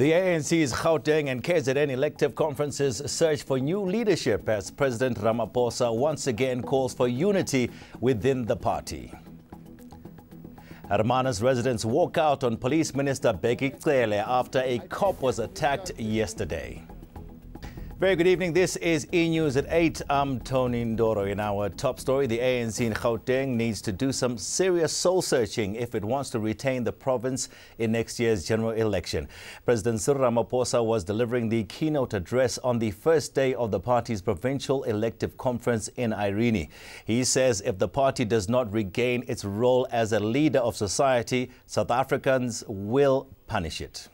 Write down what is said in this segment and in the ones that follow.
The ANC's Gauteng and KZN elective conferences search for new leadership as President Ramaphosa once again calls for unity within the party. Hermanus residents walk out on Police Minister Bheki Cele after a cop was attacked yesterday. Very good evening. This is eNews at 8. I'm Tony Ndoro. In our top story, the ANC in Gauteng needs to do some serious soul-searching if it wants to retain the province in next year's general election. President Cyril Ramaphosa was delivering the keynote address on the first day of the party's provincial elective conference in Irene. He says if the party does not regain its role as a leader of society, South Africans will punish it.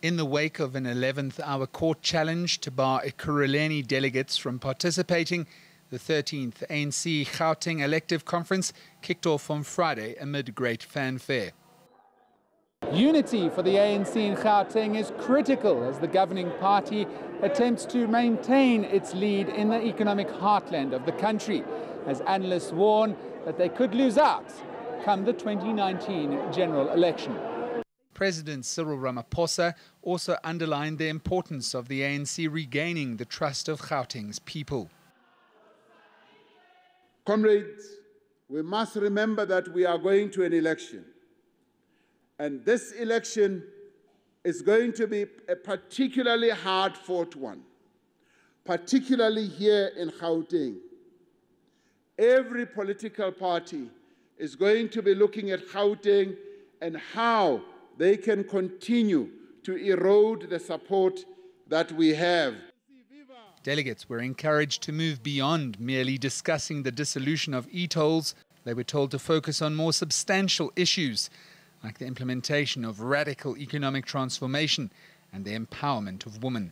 In the wake of an 11th hour court challenge to bar Ekurhuleni delegates from participating, the 13th ANC Gauteng elective conference kicked off on Friday amid great fanfare. Unity for the ANC in Gauteng is critical as the governing party attempts to maintain its lead in the economic heartland of the country, as analysts warn that they could lose out come the 2019 general election. President Cyril Ramaphosa also underlined the importance of the ANC regaining the trust of Gauteng's people. Comrades, we must remember that we are going to an election. And this election is going to be a particularly hard-fought one, particularly here in Gauteng. Every political party is going to be looking at Gauteng and how they can continue to erode the support that we have. Delegates were encouraged to move beyond merely discussing the dissolution of e-tolls. They were told to focus on more substantial issues, like the implementation of radical economic transformation and the empowerment of women.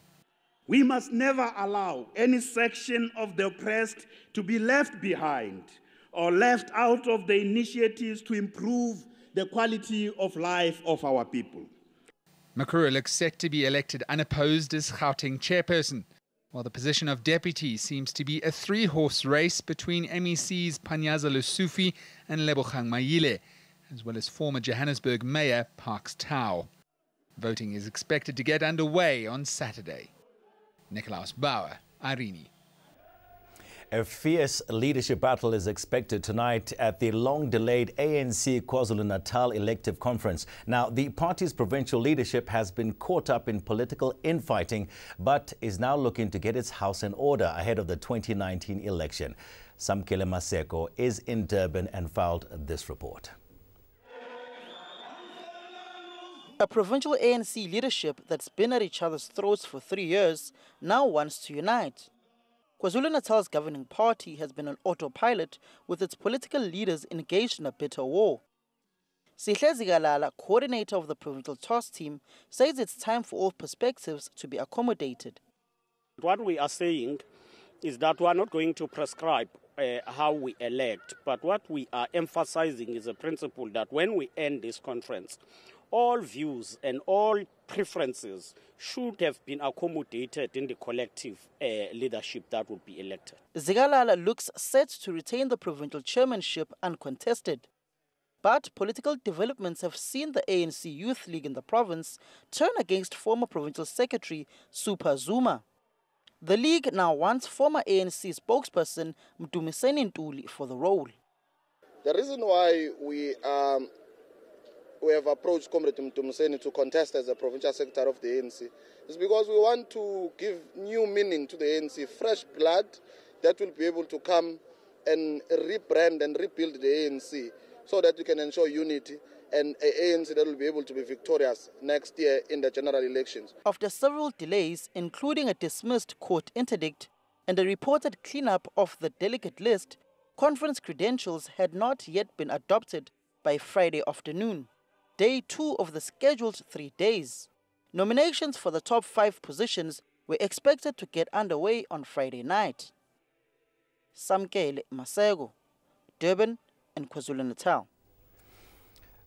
We must never allow any section of the oppressed to be left behind or left out of the initiatives to improve the quality of life of our people. Makuru looks set to be elected unopposed as Gauteng chairperson, while the position of deputy seems to be a three-horse race between MECs Panyaza Lesufi and Lebogang Maile, as well as former Johannesburg Mayor Parks Tau. Voting is expected to get underway on Saturday. Nicolaus Bauer, Irene. A fierce leadership battle is expected tonight at the long-delayed ANC KwaZulu-Natal elective conference. Now, the party's provincial leadership has been caught up in political infighting, but is now looking to get its house in order ahead of the 2019 election. Zwelihle Maseko is in Durban and filed this report. A provincial ANC leadership that's been at each other's throats for 3 years now wants to unite. KwaZulu-Natal's governing party has been on autopilot with its political leaders engaged in a bitter war. Zwelihle, coordinator of the provincial THIS team, says it's time for all perspectives to be accommodated. What we are saying is that we are not going to prescribe how we elect, but what we are emphasizing is a principle that when we end this conference, all views and all preferences should have been accommodated in the collective leadership that would be elected. Zwelihle looks set to retain the provincial chairmanship uncontested. But political developments have seen the ANC Youth League in the province turn against former provincial secretary Super Zuma. The league now wants former ANC spokesperson Mdumiseni Ntuli for the role. The reason why we have approached Comrade Mdumiseni to contest as the provincial secretary of the ANC is because we want to give new meaning to the ANC, fresh blood that will be able to come and rebrand and rebuild the ANC so that we can ensure unity and an ANC that will be able to be victorious next year in the general elections. After several delays, including a dismissed court interdict and a reported cleanup of the delegate list, conference credentials had not yet been adopted by Friday afternoon, day 2 of the scheduled 3 days. Nominations for the top 5 positions were expected to get underway on Friday night. Zwelihle Maseko, Durban and KwaZulu-Natal.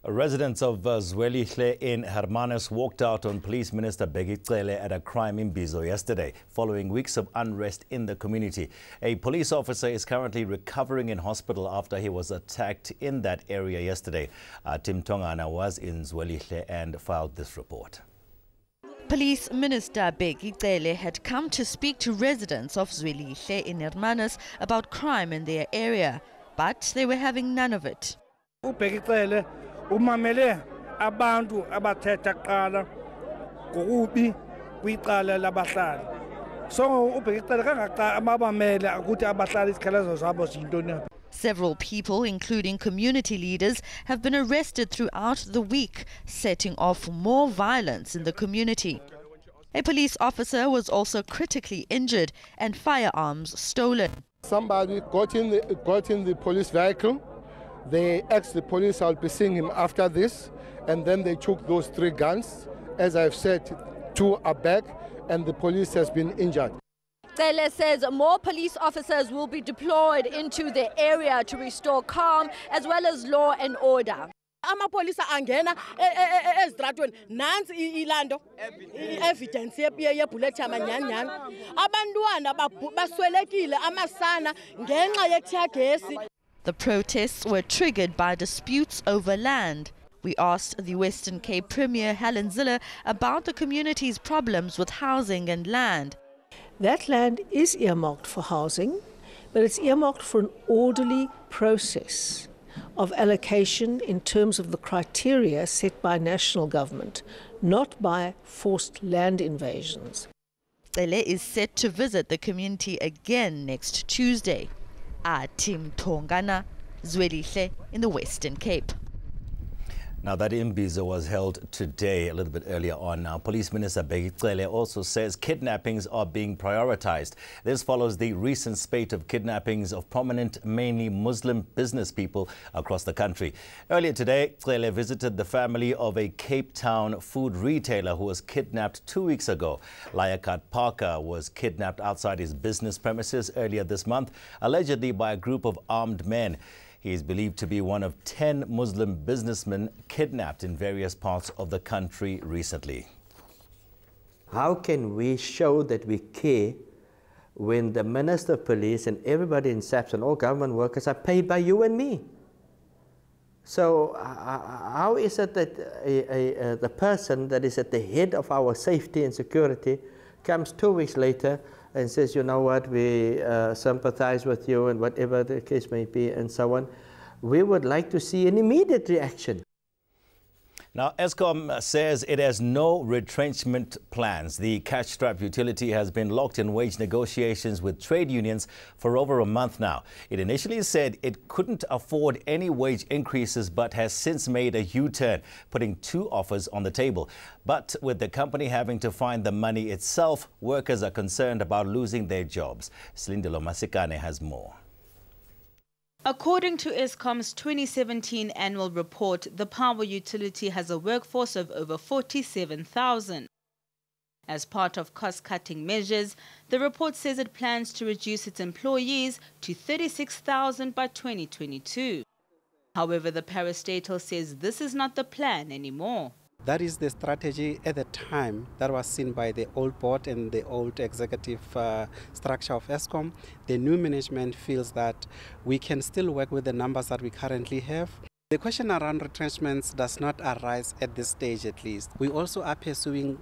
Residents of Zwelihle in Hermanus walked out on Police Minister Bheki Cele at a crime imbizo yesterday, following weeks of unrest in the community. A police officer is currently recovering in hospital after he was attacked in that area yesterday. Tim Tongana was in Zwelihle and filed this report. Police Minister Bheki Cele had come to speak to residents of Zwelihle in Hermanus about crime in their area, but they were having none of it. Umamele abantu abathetha kuqala ngokubi kwicala labahlali. So ubheki cele kangaqa amabamele ukuthi abahlali isikhalazo zabo zintoni. Several people, including community leaders, have been arrested throughout the week, setting off more violence in the community. A police officer was also critically injured and firearms stolen. Somebody got in the police vehicle. They asked the police, I'll be seeing him after this, and then they took those 3 guns. As I've said, 2 are back, and the police has been injured. Cele says more police officers will be deployed into the area to restore calm as well as law and order. Amapolisa angena ezitratweni nansi ilando evidence yebullet yamanyanyana abantwana baswelekile amasana ngenxa yethiyagesi. The protests were triggered by disputes over land. We asked the Western Cape Premier Zwelihle about the community's problems with housing and land. That land is earmarked for housing, but it's earmarked for an orderly process of allocation in terms of the criteria set by national government, not by forced land invasions. Cele is set to visit the community again next Tuesday. Tim Tongana, Zwelihle in the Western Cape. Now, that imbizo was held today, a little bit earlier on. Now, Police Minister Bheki Cele also says kidnappings are being prioritized. This follows the recent spate of kidnappings of prominent, mainly Muslim business people across the country. Earlier today, Cele visited the family of a Cape Town food retailer who was kidnapped 2 weeks ago. Liaquat Parker was kidnapped outside his business premises earlier this month, allegedly by a group of armed men. He is believed to be one of 10 Muslim businessmen kidnapped in various parts of the country recently. How can we show that we care when the Minister of Police and everybody in SAPS and all government workers are paid by you and me? So how is it that the person that is at the head of our safety and security comes 2 weeks later and says, you know what, we sympathize with you and whatever the case may be and so on? We would like to see an immediate reaction. Now, Eskom says it has no retrenchment plans. The cash-strapped utility has been locked in wage negotiations with trade unions for over a month now. It initially said it couldn't afford any wage increases, but has since made a U-turn, putting 2 offers on the table. But with the company having to find the money itself, workers are concerned about losing their jobs. Zwelihle Masikane has more. According to Eskom's 2017 annual report, the power utility has a workforce of over 47,000. As part of cost-cutting measures, the report says it plans to reduce its employees to 36,000 by 2022. However, the parastatal says this is not the plan anymore. That is the strategy at the time that was seen by the old board and the old executive structure of Eskom. The new management feels that we can still work with the numbers that we currently have. The question around retrenchments does not arise at this stage, at least. We also are pursuing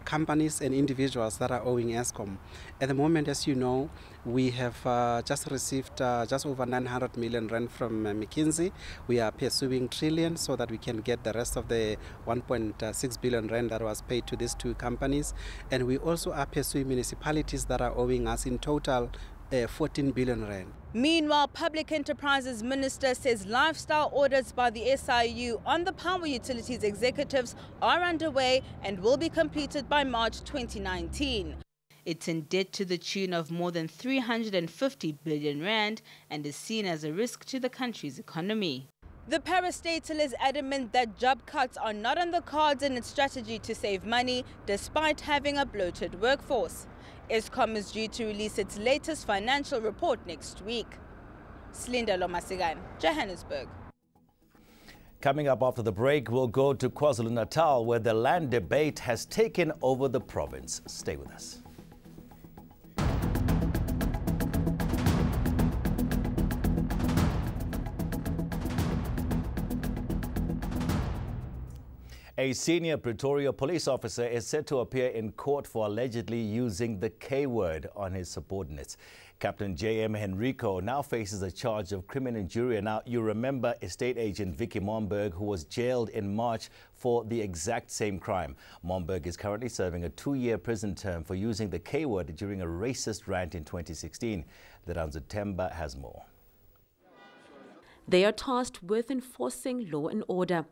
companies and individuals that are owing Eskom. At the moment, as you know, we have just received just over 900 million rand from McKinsey. We are pursuing trillion so that we can get the rest of the 1.6 billion rand that was paid to these 2 companies. And we also are pursuing municipalities that are owing us in total 14 billion rand. Meanwhile, Public Enterprises Minister says lifestyle audits by the SIU on the power utilities executives are underway and will be completed by March 2019. It's in debt to the tune of more than 350 billion rand and is seen as a risk to the country's economy. The parastatal is adamant that job cuts are not on the cards in its strategy to save money, despite having a bloated workforce. Eskom is due to release its latest financial report next week. Zwelihle Masikane, Johannesburg. Coming up after the break, we'll go to KwaZulu-Natal, where the land debate has taken over the province. Stay with us. A senior Pretoria police officer is set to appear in court for allegedly using the K-word on his subordinates. Captain J.M. Henrico now faces a charge of criminal injury. Now, you remember estate agent Vicky Momberg, who was jailed in March for the exact same crime. Momberg is currently serving a 2-year prison term for using the K-word during a racist rant in 2016. Leranzo Temba has more. They are tasked with enforcing law and order.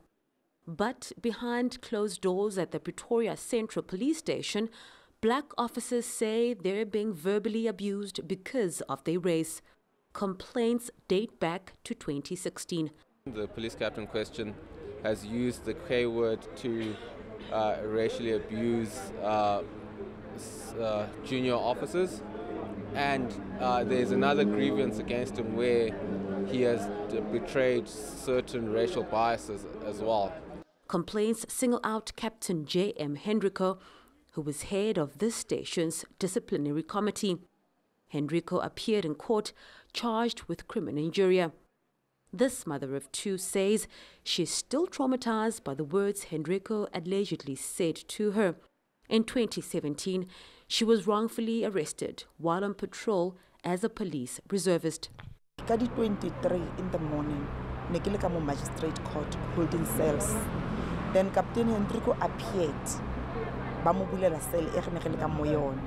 But behind closed doors at the Pretoria Central Police Station, black officers say they're being verbally abused because of their race. Complaints date back to 2016. The police captain in question has used the K-word to racially abuse junior officers, and there's another grievance against him where he has betrayed certain racial biases as well. Complaints single out Captain J.M. Henrico, who was head of this station's disciplinary committee. Henrico appeared in court charged with criminal injury. This mother of 2 says she is still traumatized by the words Henrico allegedly said to her. In 2017, she was wrongfully arrested while on patrol as a police reservist. At 23 in the morning, Nekilekamo Magistrate Court holding cells. Then Captain Henrico appeared. Bamubulela cell e renegele moyon.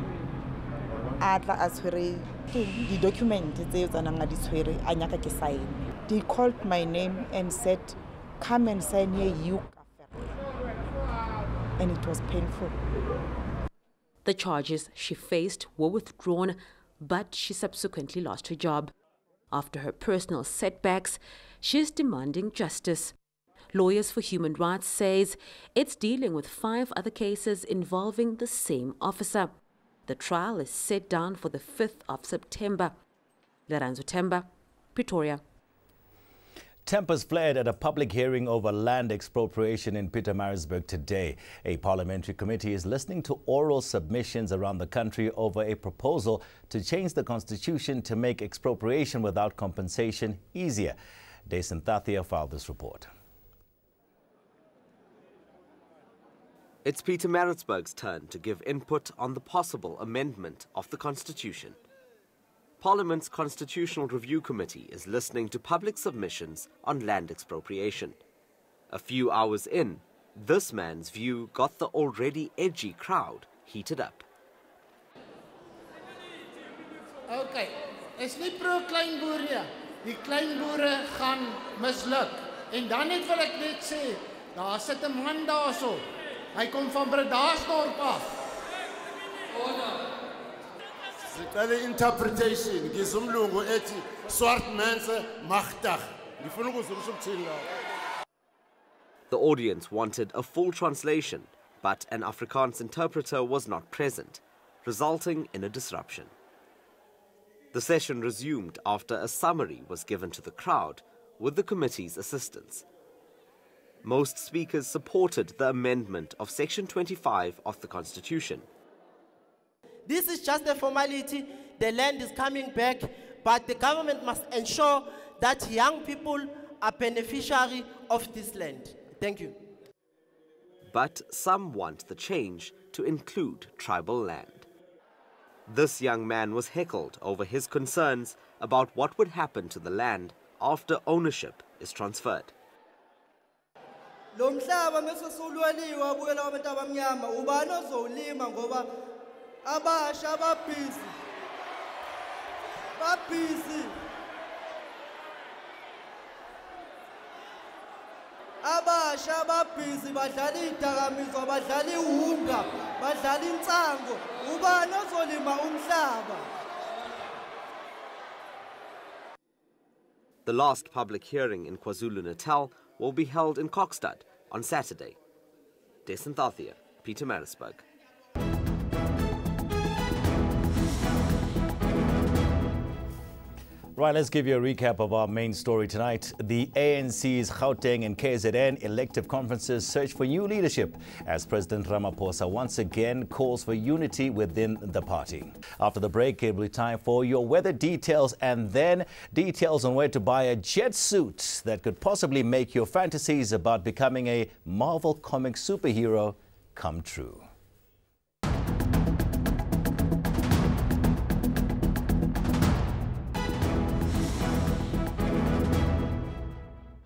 Atla aswere the document tse tsananga di tshwere a nyaka ke sign. They called my name and said, "Come and sign here, you." And it was painful. The charges she faced were withdrawn, but she subsequently lost her job. After her personal setbacks, she is demanding justice. Lawyers for Human Rights says it's dealing with 5 other cases involving the same officer. The trial is set down for the 5th of September. Leranzo Temba, Pretoria. Tempers flared at a public hearing over land expropriation in Pietermaritzburg today. A parliamentary committee is listening to oral submissions around the country over a proposal to change the constitution to make expropriation without compensation easier. Dason Thathia filed this report. It's Pietermaritzburg's turn to give input on the possible amendment of the Constitution. Parliament's Constitutional Review Committee is listening to public submissions on land expropriation. A few hours in, this man's view got the already edgy crowd heated up. Okay, is nie pro klein boer nie. Die klein boere gaan misluk. En dan net wil ek net sê, daar sit 'n man daarso. Hy kom van Bredasdorp af. Sicela interpretation ngizumlungu ethi swart mense magtig. Ngifuna ukuzwisisa ukuthini la. The audience wanted a full translation, but an Afrikaans interpreter was not present, resulting in a disruption. The session resumed after a summary was given to the crowd with the committee's assistance. Most speakers supported the amendment of Section 25 of the Constitution. This is just a formality. The land is coming back, but the government must ensure that young people are beneficiary of this land. Thank you. But some want the change to include tribal land. This young man was heckled over his concerns about what would happen to the land after ownership is transferred. Lo mhlaba mesesulweliwe abuyela kwabantu abamnyama ubani ozowulima ngoba abasha babhizi abasha babhizi badlala idakamizwa badlala ihunga badlala intsango ubani ozolima umhlaba. The last public hearing in KwaZulu-Natal will be held in Kokstad on Saturday. Dason Thathia, Pietermaritzburg. Right. Right, let's give you a recap of our main story tonight. The ANC's Gauteng and KZN elective conferences search for new leadership as President Ramaphosa once again calls for unity within the party. After the break, it will be time for your weather details and then details on where to buy a jet suit that could possibly make your fantasies about becoming a Marvel comic superhero come true.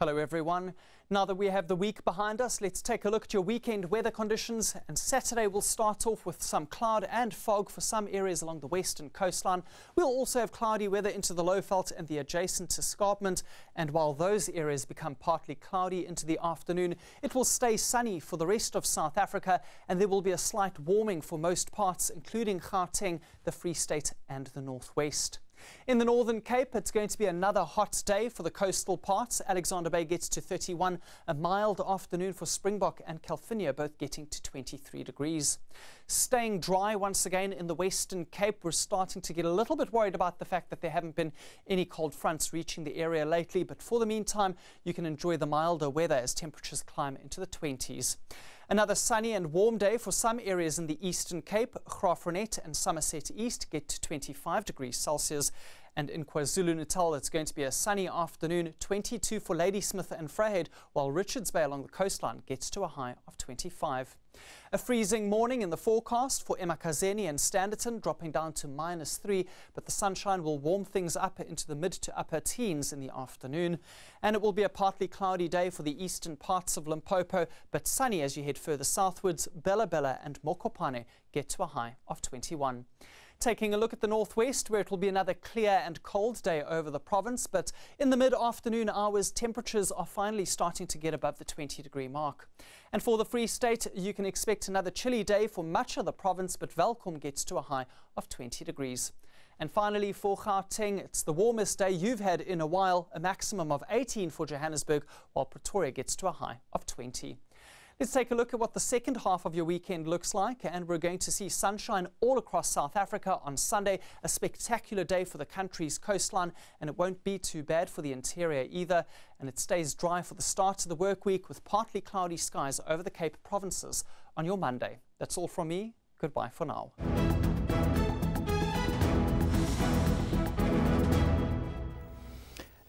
Hello everyone. Now that we have the week behind us, let's take a look at your weekend weather conditions. And Saturday will start off with some cloud and fog for some areas along the western coastline. We'll also have cloudy weather into the Lowveld and the adjacent escarpment. And while those areas become partly cloudy into the afternoon, it will stay sunny for the rest of South Africa, and there will be a slight warming for most parts, including Gauteng, the Free State and the Northwest. In the Northern Cape, it's going to be another hot day for the coastal parts. Alexander Bay gets to 31, a mild afternoon for Springbok and Calvinia, both getting to 23 degrees. Staying dry once again in the Western Cape. We're starting to get a little bit worried about the fact that there haven't been any cold fronts reaching the area lately, but for the meantime, you can enjoy the milder weather as temperatures climb into the 20s. Another sunny and warm day for some areas in the Eastern Cape. Graaff-Reinet and Somerset East get to 25 degrees Celsius. And in KwaZulu-Natal, it's going to be a sunny afternoon, 22 for Ladysmith and Vryheid, while Richards Bay along the coastline gets to a high of 25. A freezing morning in the forecast for eMakhazeni and Standerton, dropping down to -3, but the sunshine will warm things up into the mid to upper teens in the afternoon. And it will be a partly cloudy day for the eastern parts of Limpopo, but sunny as you head further southwards. Bela and Mokopane get to a high of 21. Taking a look at the northwest, where it will be another clear and cold day over the province, but in the mid-afternoon hours, temperatures are finally starting to get above the 20-degree mark. And for the Free State, you can expect another chilly day for much of the province, but Welkom gets to a high of 20 degrees. And finally, for Gauteng, it's the warmest day you've had in a while, a maximum of 18 for Johannesburg, while Pretoria gets to a high of 20. Let's take a look at what the second half of your weekend looks like, and we're going to see sunshine all across South Africa on Sunday, a spectacular day for the country's coastline, and it won't be too bad for the interior either, and it stays dry for the start of the work week with partly cloudy skies over the Cape provinces on your Monday. That's all from me. Goodbye for now.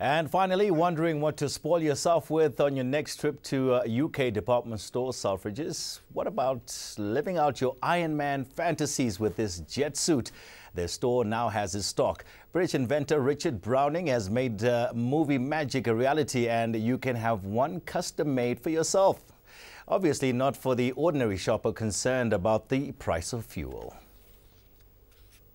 And finally, wondering what to spoil yourself with on your next trip to UK department store, Selfridges? What about living out your Iron Man fantasies with this jet suit? Their store now has its stock. British inventor Richard Browning has made movie magic a reality, and you can have one custom made for yourself. Obviously not for the ordinary shopper concerned about the price of fuel.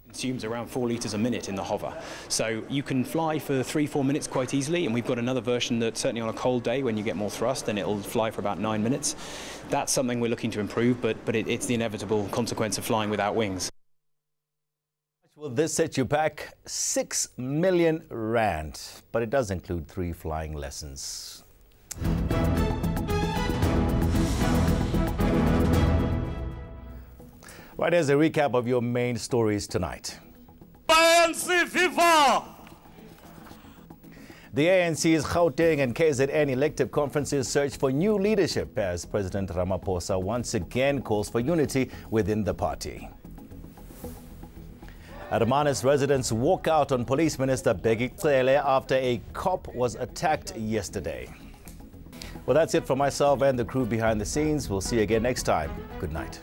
Consumes around 4 litres a minute in the hover. So you can fly for 3-4 minutes quite easily, and we've got another version that certainly on a cold day when you get more thrust, then it'll fly for about 9 minutes. That's something we're looking to improve, but it's the inevitable consequence of flying without wings. Will this set you back? 6 million rand, but it does include 3 flying lessons. Right, here's a recap of your main stories tonight. ANC Viva! The ANC's Gauteng and KZN elective conferences search for new leadership as President Ramaphosa once again calls for unity within the party. Hermanus residents walk out on Police Minister Bheki Cele after a cop was attacked yesterday. Well, that's it from myself and the crew behind the scenes. We'll see you again next time. Good night.